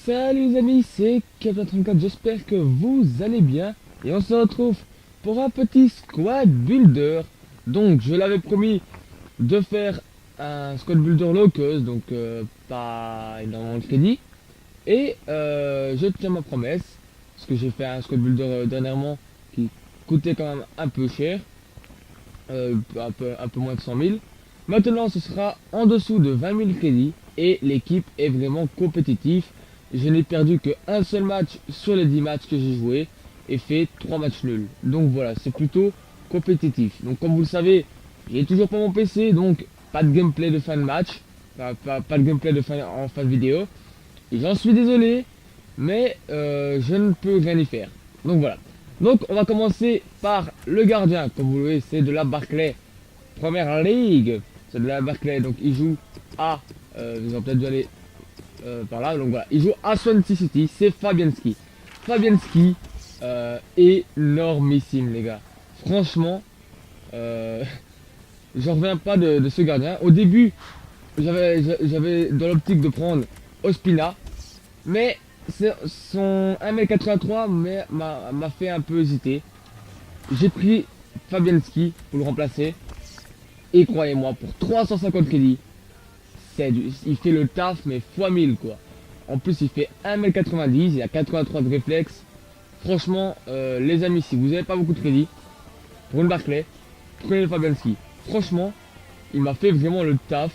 Salut les amis, c'est Captain34, j'espère que vous allez bien. Et on se retrouve pour un petit squad builder. Donc je l'avais promis de faire un squad builder low cost, donc pas énormément de crédit. Et je tiens ma promesse, parce que j'ai fait un squad builder dernièrement qui coûtait quand même un peu cher. Un peu moins de 100 000. Maintenant ce sera en dessous de 20 000 crédits et l'équipe est vraiment compétitive. Je n'ai perdu qu'un seul match sur les 10 matchs que j'ai joué et fait 3 matchs nuls. Donc voilà, c'est plutôt compétitif. Donc comme vous le savez, j'ai toujours pas mon PC, donc pas de gameplay de fin de match, pas de gameplay en fin de vidéo. Et j'en suis désolé, mais je ne peux rien y faire. Donc voilà. Donc on va commencer par le gardien. Comme vous le voyez, c'est de la Barclay Première Ligue. C'est de la Barclay, donc il joue à... vous avez peut-être dû aller par là. Donc voilà, il joue à Swansea City, c'est Fabianski. Fabianski, énormissime les gars. Franchement, j'en reviens pas de ce gardien. Au début, j'avais dans l'optique de prendre Ospina, mais son 1m83 m'a fait un peu hésiter. J'ai pris Fabianski pour le remplacer. Et croyez-moi, pour 350 crédits, il fait le taf, mais x 1000 quoi. En plus, il fait 1m90, il a 83 de réflexe. Franchement, les amis, si vous n'avez pas beaucoup de crédits, pour une Barclay, prenez le Fabianski. Franchement, il m'a fait vraiment le taf.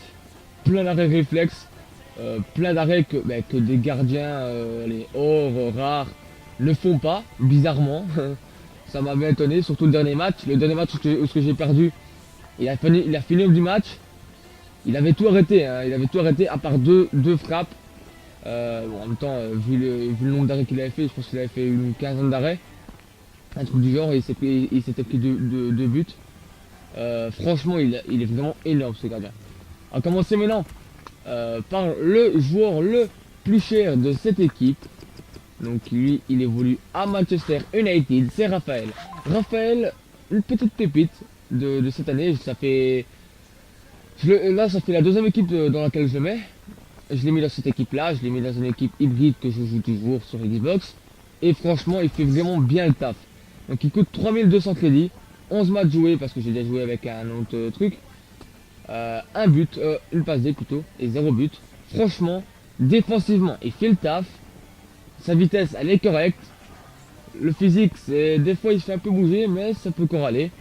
Plein d'arrêts réflexes. Plein d'arrêts que des gardiens, les ors rares, ne font pas, bizarrement. Ça m'a bien étonné, surtout le dernier match. Le dernier match où j'ai perdu, il a fini du match. Il avait tout arrêté, hein. Il avait tout arrêté à part deux frappes. Bon, en même temps, vu le nombre d'arrêts qu'il avait fait, je pense qu'il avait fait une quinzaine d'arrêts. Un truc du genre, et il s'était pris deux buts. Franchement, il est vraiment énorme ce gardien. On va commencer maintenant par le joueur le plus cher de cette équipe. Donc lui, il évolue à Manchester United, c'est Raphaël. Raphaël, une petite pépite de cette année. Ça fait la deuxième équipe dans laquelle je le mets. Je l'ai mis dans cette équipe là, je l'ai mis dans une équipe hybride que je joue toujours sur Xbox. Et franchement, il fait vraiment bien le taf. Donc il coûte 3200 crédits, 11 matchs joués parce que j'ai déjà joué avec un autre truc. Un but, une passe D plutôt, et 0 but. Franchement, défensivement, il fait le taf. Sa vitesse, elle est correcte. Le physique, des fois il se fait un peu bouger, mais ça peut encore aller.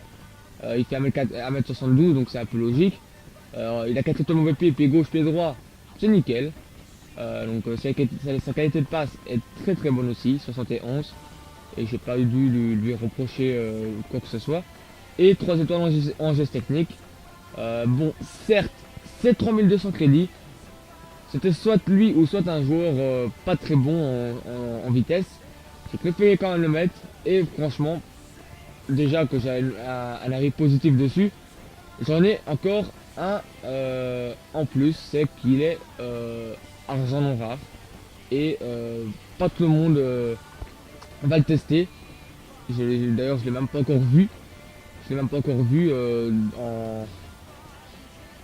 Il fait 1m72, donc c'est un peu logique. Il a 4 étoiles mauvais pied gauche, pied droit, c'est nickel. Donc sa qualité de passe est très très bonne aussi, 71. Et j'ai pas dû lui reprocher quoi que ce soit. Et 3 étoiles en geste technique. Bon, certes, c'est 3200 crédits. C'était soit lui ou soit un joueur pas très bon en vitesse. J'ai préféré quand même le mettre. Et franchement, déjà que j'ai un avis positif dessus, j'en ai encore un en plus, c'est qu'il est argent non rare. Et pas tout le monde va le tester. D'ailleurs, je l'ai même pas encore vu. Je l'ai même pas encore vu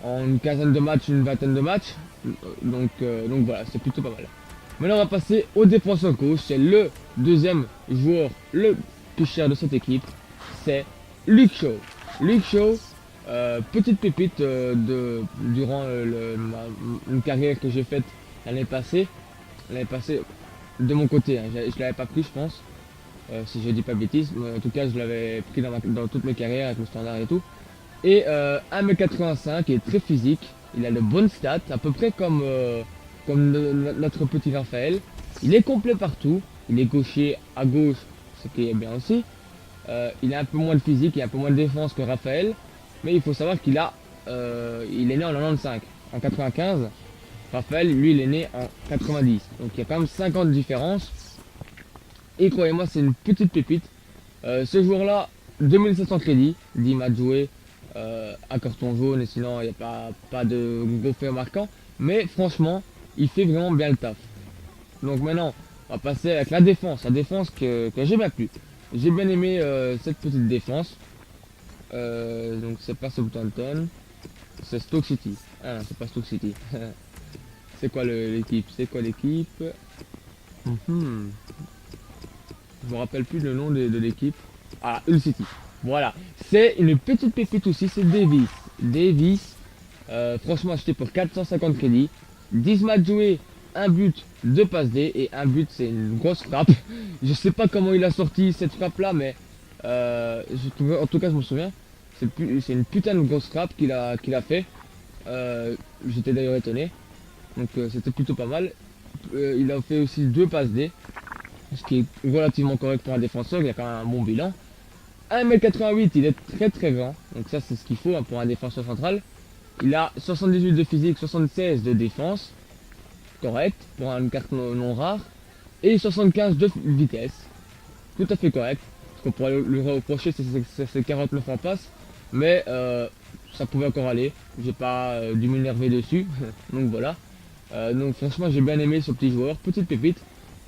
en une quinzaine de matchs, une vingtaine de matchs. Donc voilà, c'est plutôt pas mal. Maintenant, on va passer au défenseur gauche. C'est le deuxième joueur le plus cher de cette équipe. C'est Luke Shaw. Luke Shaw, petite pépite durant une carrière que j'ai faite l'année passée. L'année passée, de mon côté, hein, je l'avais pas pris, je pense. Si je dis pas de bêtises, mais en tout cas, je l'avais pris dans toutes mes carrières avec le standard et tout. Et 1m85, il est très physique, il a de bonnes stats, à peu près comme notre petit Raphaël. Il est complet partout, il est gaucher à gauche, ce qui est bien aussi. Il a un peu moins de physique, il a un peu moins de défense que Raphaël, mais il faut savoir il est né en 95, en 95. Raphaël, lui, il est né en 90, donc il y a quand même 5 ans de différence. Et croyez-moi, c'est une petite pépite. Ce joueur-là, 2700 crédits, 10 matchs joués, un carton jaune, et sinon il n'y a pas de gros faits marquants. Mais franchement, il fait vraiment bien le taf. Donc maintenant, on va passer avec la défense que j'ai bien plu. J'ai bien aimé cette petite défense. Donc c'est pas Southampton, c'est Stoke City. Ah non, c'est pas Stoke City. C'est quoi l'équipe? Mhm. Je me rappelle plus le nom de l'équipe. Ah, Hull City. Voilà. C'est une petite pépite aussi, c'est Davis. Davis, franchement acheté pour 450 crédits. 10 matchs joués, un but, 2 passes D. Et un but, c'est une grosse frappe. Je sais pas comment il a sorti cette frappe là, mais en tout cas, je me souviens. C'est une putain de grosse frappe qu'il a fait. J'étais d'ailleurs étonné. Donc c'était plutôt pas mal. Il a fait aussi 2 passes D. Ce qui est relativement correct pour un défenseur, il a quand même un bon bilan. 1m88, il est très très grand, donc ça c'est ce qu'il faut hein, pour un défenseur central. Il a 78 de physique, 76 de défense, correct, pour une carte non rare, et 75 de vitesse, tout à fait correct. Ce qu'on pourrait lui reprocher, c'est 49 en passe, mais ça pouvait encore aller, j'ai pas dû m'énerver dessus, donc voilà. Donc franchement j'ai bien aimé ce petit joueur, petite pépite,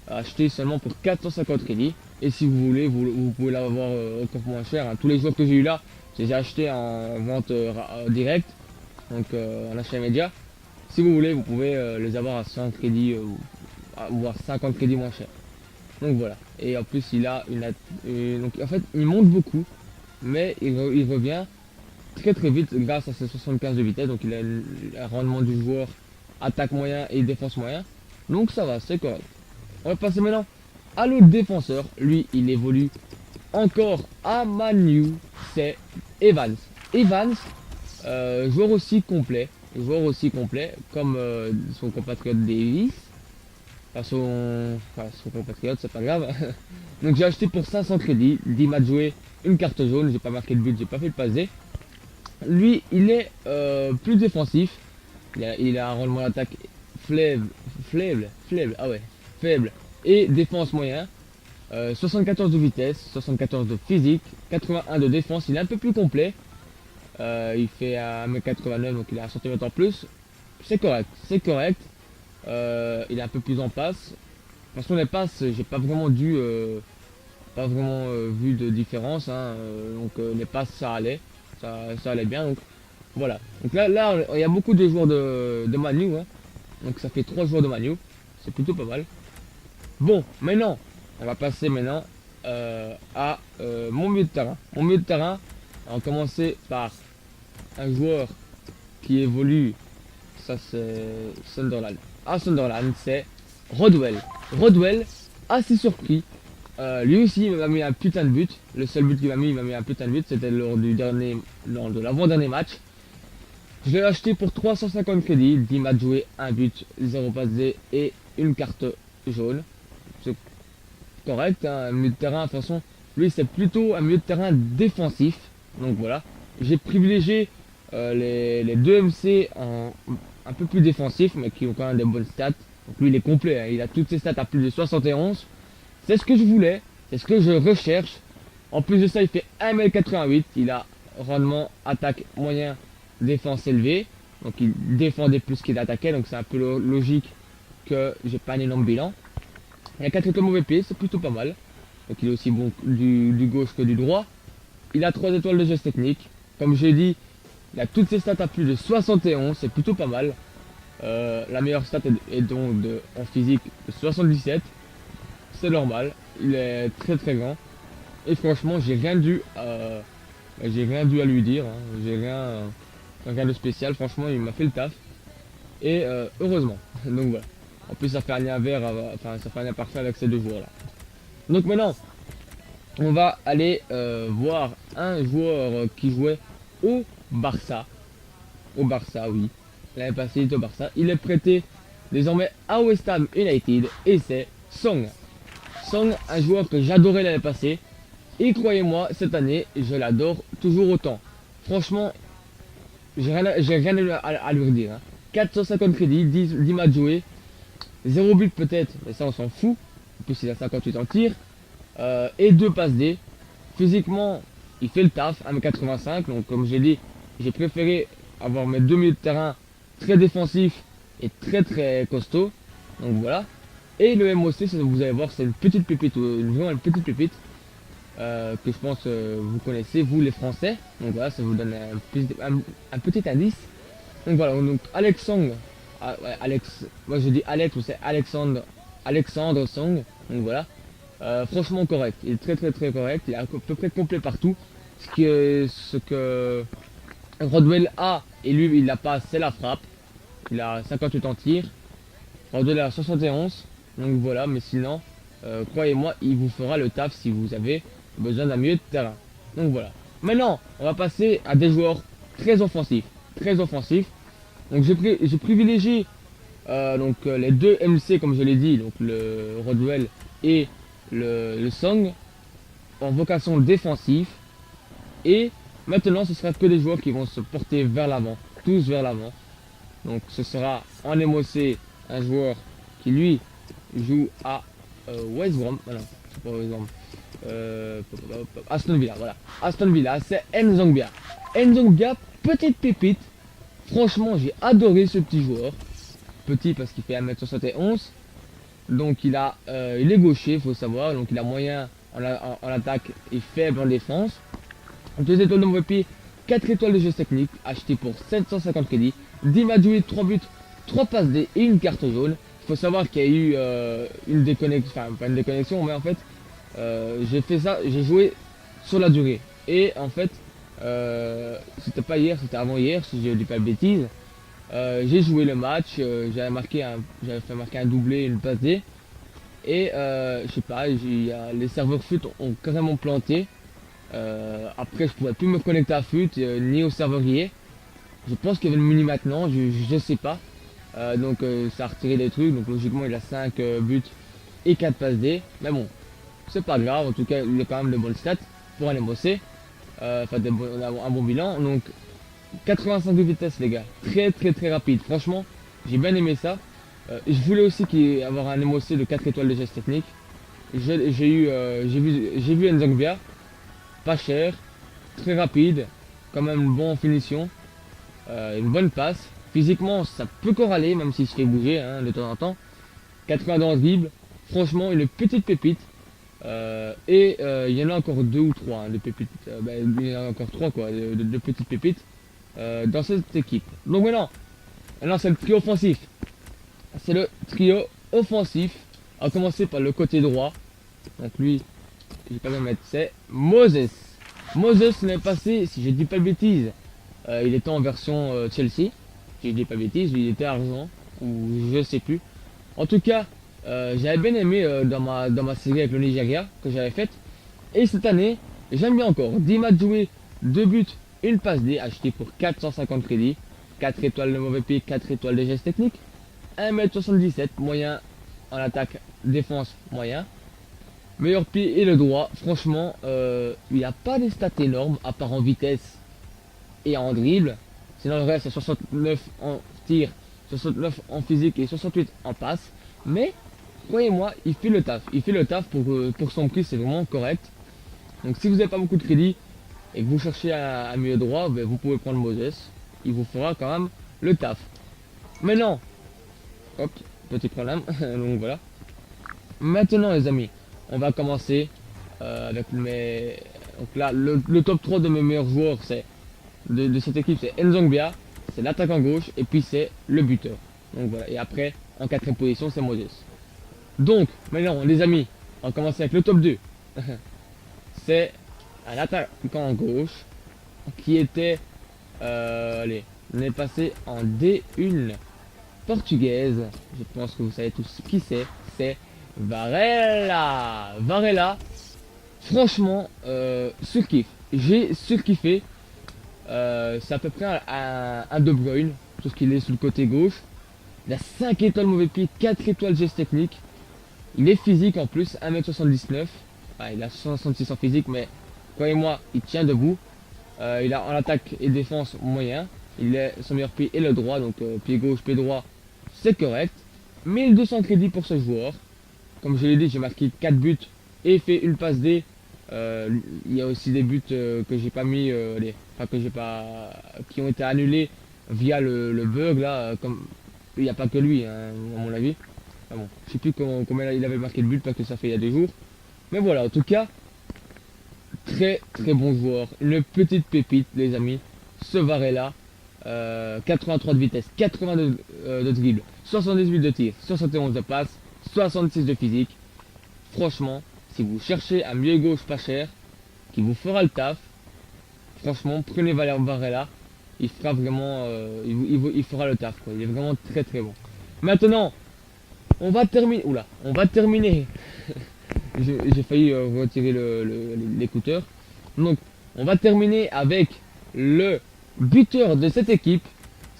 acheté seulement pour 450 crédits. Et si vous voulez, vous pouvez l'avoir encore moins cher. Hein. Tous les joueurs que j'ai eu là, je les ai achetés en vente directe, donc en achat immédiat. Si vous voulez, vous pouvez les avoir à 100 crédits, voire 50 crédits moins cher. Donc voilà. Et en plus, il a donc en fait, il monte beaucoup, mais il revient très très vite grâce à ses 75 de vitesse. Donc il a un rendement du joueur attaque moyen et défense moyen. Donc ça va, c'est correct. On va passer maintenant à l'autre défenseur. Lui, il évolue encore à Manu. C'est Evans. Evans, joueur aussi complet. Joueur aussi complet comme son compatriote Davis. Enfin, son compatriote, c'est pas grave. Donc j'ai acheté pour 500 crédits. 10 matchs joués, une carte jaune. J'ai pas marqué le but, j'ai pas fait le passé. Lui, il est plus défensif. Il a un rendement d'attaque faible. Ah ouais, faible. Et défense moyen. 74 de vitesse, 74 de physique, 81 de défense. Il est un peu plus complet. Il fait 1m89, donc il a 1 cm en plus. C'est correct, c'est correct. Il est un peu plus en passe. Parce qu'on les passes, j'ai pas vraiment vu de différence. Hein. Donc les passes, ça allait. Ça allait bien. Donc voilà. Donc là, il y a beaucoup de joueurs de Manu. Hein. Donc ça fait 3 joueurs de Manu. C'est plutôt pas mal. Bon, maintenant, on va passer maintenant à mon milieu de terrain. Mon milieu de terrain, on va commencer par un joueur qui évolue. Ça c'est Sunderland. À Sunderland, c'est Rodwell. Rodwell, assez surpris. Lui aussi, il m'a mis un putain de but. Le seul but qu'il m'a mis, il m'a mis un putain de but. C'était lors de l'avant-dernier match. Je l'ai acheté pour 350 crédits. 10 matchs joués, 1 but, 0 passe D et une carte jaune. C'est correct, hein, un milieu de terrain. De toute façon, lui, c'est plutôt un milieu de terrain défensif. Donc voilà. J'ai privilégié les deux MC un peu plus défensifs, mais qui ont quand même des bonnes stats. Donc lui, il est complet. Hein, il a toutes ses stats à plus de 71. C'est ce que je voulais. C'est ce que je recherche. En plus de ça, il fait 1m88. Il a rendement, attaque moyen, défense élevée. Donc il défendait plus qu'il attaquait. Donc c'est un peu logique que j'ai pas un énorme bilan. Il a 4 étoiles mauvais pied, c'est plutôt pas mal. Donc il est aussi bon du gauche que du droit. Il a 3 étoiles de geste technique. Comme j'ai dit, il a toutes ses stats à plus de 71, c'est plutôt pas mal. La meilleure stat est donc en physique de 77. C'est normal, il est très très grand. Et franchement, j'ai rien dû à lui dire. Hein. J'ai rien de spécial. Franchement, il m'a fait le taf. Et heureusement. Donc voilà. En plus, ça fait un lien vert, ça fait un lien parfait avec ces deux joueurs là. Donc maintenant, on va aller voir un joueur qui jouait au Barça. Au Barça, oui. L'année passée, il était au Barça. Il est prêté désormais à West Ham United et c'est Song. Song, un joueur que j'adorais l'année passée. Et croyez-moi, cette année, je l'adore toujours autant. Franchement, j'ai rien à lui redire. Hein. 450 crédits, 10 matchs joués, 0 but peut-être, mais ça on s'en fout. En plus, il a 58 en tir. Et 2 passes D. Physiquement, il fait le taf, 1m85. Donc comme j'ai dit, j'ai préféré avoir mes deux milieux de terrain très défensifs et très très costauds. Donc voilà. Et le MOC, vous allez voir, c'est une petite pépite, vraiment une petite pépite. Que je pense vous connaissez, vous les Français. Donc voilà, ça vous donne un petit indice. Donc voilà, donc Alexandre, moi je dis Alex ou c'est Alexandre Alexandre Song. Donc voilà. Franchement correct. Il est très correct. Il est à peu près complet partout. Ce que Rodwell a, et lui il l'a pas, c'est la frappe. Il a 58 en tir. Rodwell a 71. Donc voilà, mais sinon, croyez-moi, il vous fera le taf si vous avez besoin d'un milieu de terrain. Donc voilà. Maintenant, on va passer à des joueurs très offensifs. Très offensifs. Donc j'ai privilégié les deux MC comme je l'ai dit, donc le Rodwell et le Song, en vocation défensive. Et maintenant ce sera que des joueurs qui vont se porter vers l'avant, tous vers l'avant. Donc ce sera en MOC un joueur qui lui joue à West Brom, non, c'est pas West Brom, Aston Villa, voilà. Aston Villa, c'est Nzongbia. Nzongbia, petite pépite. Franchement, j'ai adoré ce petit joueur. Petit parce qu'il fait 1m71. Donc il est gaucher, faut savoir. Donc il a moyen en attaque et faible en défense. 2 étoiles de mauvais pied, 4 étoiles de jeu technique, acheté pour 750 crédits. 10 matchs joués, 3 buts, 3 passes D et une carte jaune. Il faut savoir qu'il y a eu une déconnexion, enfin pas une déconnexion, mais en fait, j'ai fait ça, j'ai joué sur la durée. Et en fait, c'était pas hier, c'était avant hier, si je dis pas de bêtises. J'ai joué le match, j'avais fait marquer un doublé, une passe D. Et je sais pas, les serveurs FUT ont carrément planté. Après je pourrais plus me connecter à FUT ni au serveur hier. Je pense qu'il y avait le mini maintenant, je sais pas. Donc ça a retiré des trucs, donc logiquement il a 5 buts et 4 passes D. Mais bon, c'est pas grave, en tout cas il a quand même de bonnes stats pour un MOC. Enfin un bon bilan. Donc 85 de vitesse les gars, très rapide. Franchement, j'ai bien aimé ça. Je voulais aussi avoir un MOC de 4 étoiles de geste technique. J'ai vu Nzongbia, pas cher, très rapide, quand même bon en finition, une bonne passe. Physiquement, ça peut encore aller, même s'il se fait bouger hein, de temps en temps. 80 dans le dribble, franchement, une petite pépite. Il y en a encore 2 ou 3 hein, de pépites. Il y en a encore 3 quoi, de petites pépites dans cette équipe. Donc maintenant c'est le trio offensif. C'est le trio offensif. On va commencer par le côté droit. Donc lui, je vais pas le mettre, c'est Moses. Moses l'année passée, si je dis pas de bêtises, il était en version Chelsea. Si je dis pas de bêtises, il était argent ou je sais plus. En tout cas, j'avais bien aimé dans ma série avec le Nigeria que j'avais faite. Et cette année, j'aime bien encore. 10 matchs joués, 2 buts, une passe D, acheté pour 450 crédits. 4 étoiles de mauvais pied, 4 étoiles de geste technique. 1m77, moyen en attaque, défense, moyen. Meilleur pied et le droit. Franchement, il n'y a pas des stats énormes, à part en vitesse et en dribble. Sinon le reste, c'est 69 en tir, 69 en physique et 68 en passe. Mais, croyez-moi, il fait le taf. Il fait le taf pour son prix, c'est vraiment correct. Donc si vous n'avez pas beaucoup de crédit et que vous cherchez un milieu droit, ben, vous pouvez prendre Moses. Il vous fera quand même le taf. Maintenant, hop, petit problème, donc voilà. Maintenant les amis, on va commencer avec mes... Donc là, le top 3 de mes meilleurs joueurs, c'est de cette équipe, c'est Nzongbia, c'est l'attaquant gauche, et puis c'est le buteur. Donc voilà, et après, en 4ème position, c'est Moses. Donc, maintenant les amis, on va commencer avec le top 2. C'est un attaquant gauche, qui était, allez, l'année passée en D1 portugaise. Je pense que vous savez tous qui c'est Varela. Varela, franchement, surkiff. J'ai surkiffé. C'est à peu près un De Bruyne, sauf qu'il est sur le côté gauche. Il a 5 étoiles mauvais pied, 4 étoiles geste technique. Il est physique en plus, 1m79. Enfin, il a 66 en physique, mais croyez-moi, il tient debout. Il a en attaque et défense moyen. Son meilleur pied est le droit, donc pied gauche, pied droit, c'est correct. 1200 crédits pour ce joueur. Comme je l'ai dit, j'ai marqué 4 buts et fait une passe D. Il y a aussi des buts que j'ai pas mis, qui ont été annulés via le bug là. Comme il n'y a pas que lui, hein, à mon avis. Enfin bon, je sais plus combien il avait marqué de but parce que ça fait il y a 2 jours. Mais voilà, en tout cas, très bon joueur. Une petite pépite, les amis. Ce Varela. 83 de vitesse, 82 de dribble, 78 de tir, 71 de passe, 66 de physique. Franchement, si vous cherchez un milieu gauche pas cher, qui vous fera le taf, franchement, prenez Varela. Il fera vraiment, il fera le taf, quoi. Il est vraiment très très bon. Maintenant, on va terminer. Oula, on va terminer. J'ai failli retirer l'écouteur. Donc, on va terminer avec le buteur de cette équipe.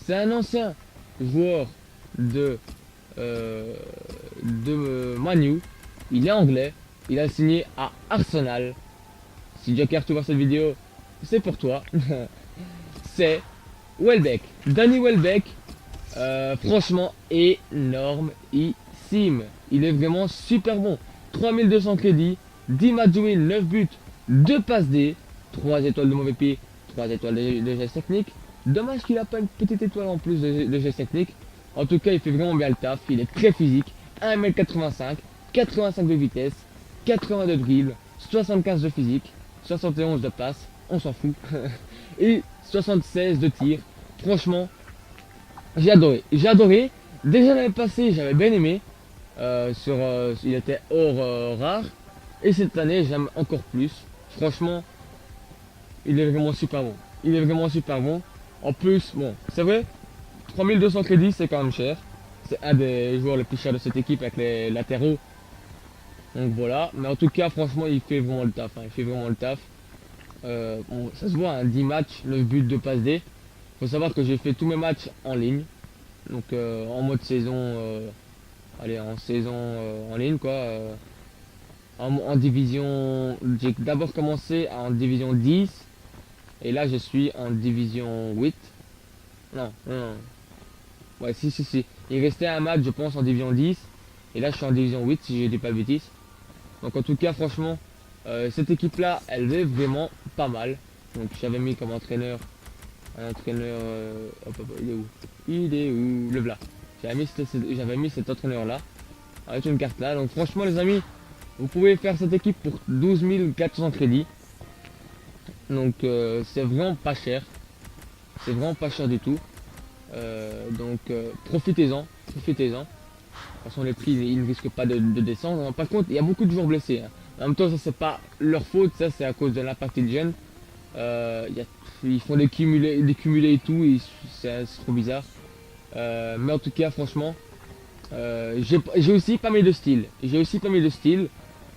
C'est un ancien joueur de Man U. Il est anglais. Il a signé à Arsenal. Si Joker, tu vois cette vidéo, c'est pour toi. C'est Welbeck. Danny Welbeck. Franchement, énormissime. Il est vraiment super bon. 3200 crédits, 10 matchs joués, 9 buts, 2 passes D, 3 étoiles de mauvais pied, 3 étoiles de geste technique. Dommage qu'il n'a pas une petite étoile en plus de geste technique. En tout cas, il fait vraiment bien le taf. Il est très physique. 1m85, 85 de vitesse, 80 de dribble, 75 de physique, 71 de passe, on s'en fout. Et 76 de tir. Franchement, j'ai adoré. J'ai adoré. Déjà l'année passée, j'avais bien aimé. Il était hors rare. Et cette année, j'aime encore plus. Franchement, il est vraiment super bon. Il est vraiment super bon. En plus, bon, c'est vrai, 3200 crédits, c'est quand même cher. C'est un des joueurs les plus chers de cette équipe avec les latéraux. Donc voilà. Mais en tout cas, franchement, il fait vraiment le taf. Hein. Il fait vraiment le taf. Ça se voit, hein, 10 matchs, 9 buts de passe D. Faut savoir que j'ai fait tous mes matchs en ligne. Donc en mode saison, allez, en saison en ligne quoi. En division, j'ai d'abord commencé en division 10. Et là je suis en division 8. Non, non, non. Ouais, si. Il restait un match je pense en division 10. Et là je suis en division 8 si je dis pas de bêtises. Donc en tout cas franchement, cette équipe là, elle est vraiment pas mal. Donc j'avais mis comme entraîneur un entraîneur, il est où? Il est où? Le voilà. J'avais mis cet entraîneur là, avec une carte là. Donc franchement les amis, vous pouvez faire cette équipe pour 12 400 crédits. Donc c'est vraiment pas cher. C'est vraiment pas cher du tout. Profitez-en. Profitez-en. De toute façon les prix ils ne risquent pas de descendre. Par contre il y a beaucoup de joueurs blessés. Hein. En même temps ça c'est pas leur faute, ça c'est à cause de l'impact de jeunes. Ils font des cumulés et tout, et c'est trop bizarre. Mais en tout cas, franchement, j'ai aussi pas mis de style. J'ai aussi pas mis de style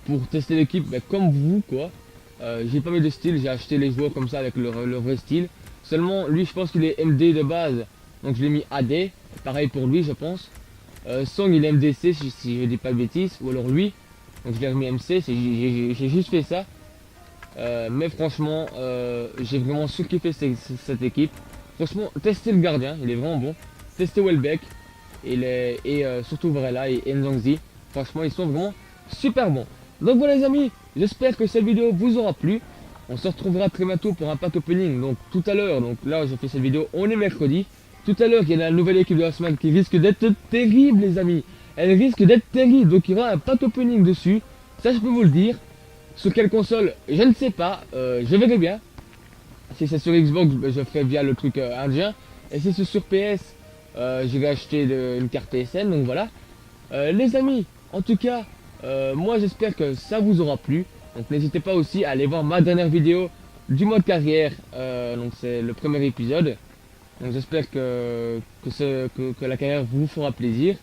pour tester l'équipe, comme vous, quoi. J'ai pas mis de style, j'ai acheté les joueurs comme ça avec leur vrai style. Seulement, lui, je pense qu'il est MD de base, donc je l'ai mis AD. Pareil pour lui, je pense. Song, il est MDC, si je dis pas de bêtises, ou alors lui. Donc je l'ai remis MC, j'ai juste fait ça. Mais franchement, j'ai vraiment surkiffé cette équipe. Franchement, testez le gardien, il est vraiment bon. Testez Welbeck et surtout Varela et Nzonzi. Franchement, ils sont vraiment super bons. Donc voilà les amis, j'espère que cette vidéo vous aura plu. On se retrouvera très bientôt pour un pack opening. Donc tout à l'heure, donc là j'ai fait cette vidéo, on est mercredi. Tout à l'heure, il y a la nouvelle équipe de la semaine qui risque d'être terrible les amis. Elle risque d'être terrible, donc il y aura un pack opening dessus. Ça je peux vous le dire. Sur quelle console, je ne sais pas, je verrai bien. Si c'est sur Xbox, je ferai via le truc indien. Et si c'est sur PS, je vais acheter une carte PSN, donc voilà. Les amis, en tout cas, moi j'espère que ça vous aura plu. Donc n'hésitez pas aussi à aller voir ma dernière vidéo du mode carrière. Donc c'est le premier épisode. Donc j'espère que la carrière vous fera plaisir.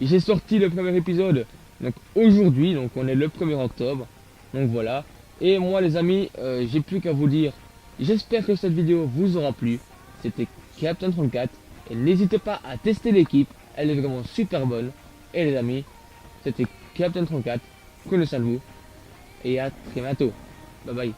J'ai sorti le premier épisode donc aujourd'hui, donc on est le 1er octobre. Donc voilà. Et moi les amis, j'ai plus qu'à vous dire, j'espère que cette vidéo vous aura plu. C'était Captain34. Et n'hésitez pas à tester l'équipe. Elle est vraiment super bonne. Et les amis, c'était Captain34. Prenez soin de vous. Et à très bientôt. Bye bye.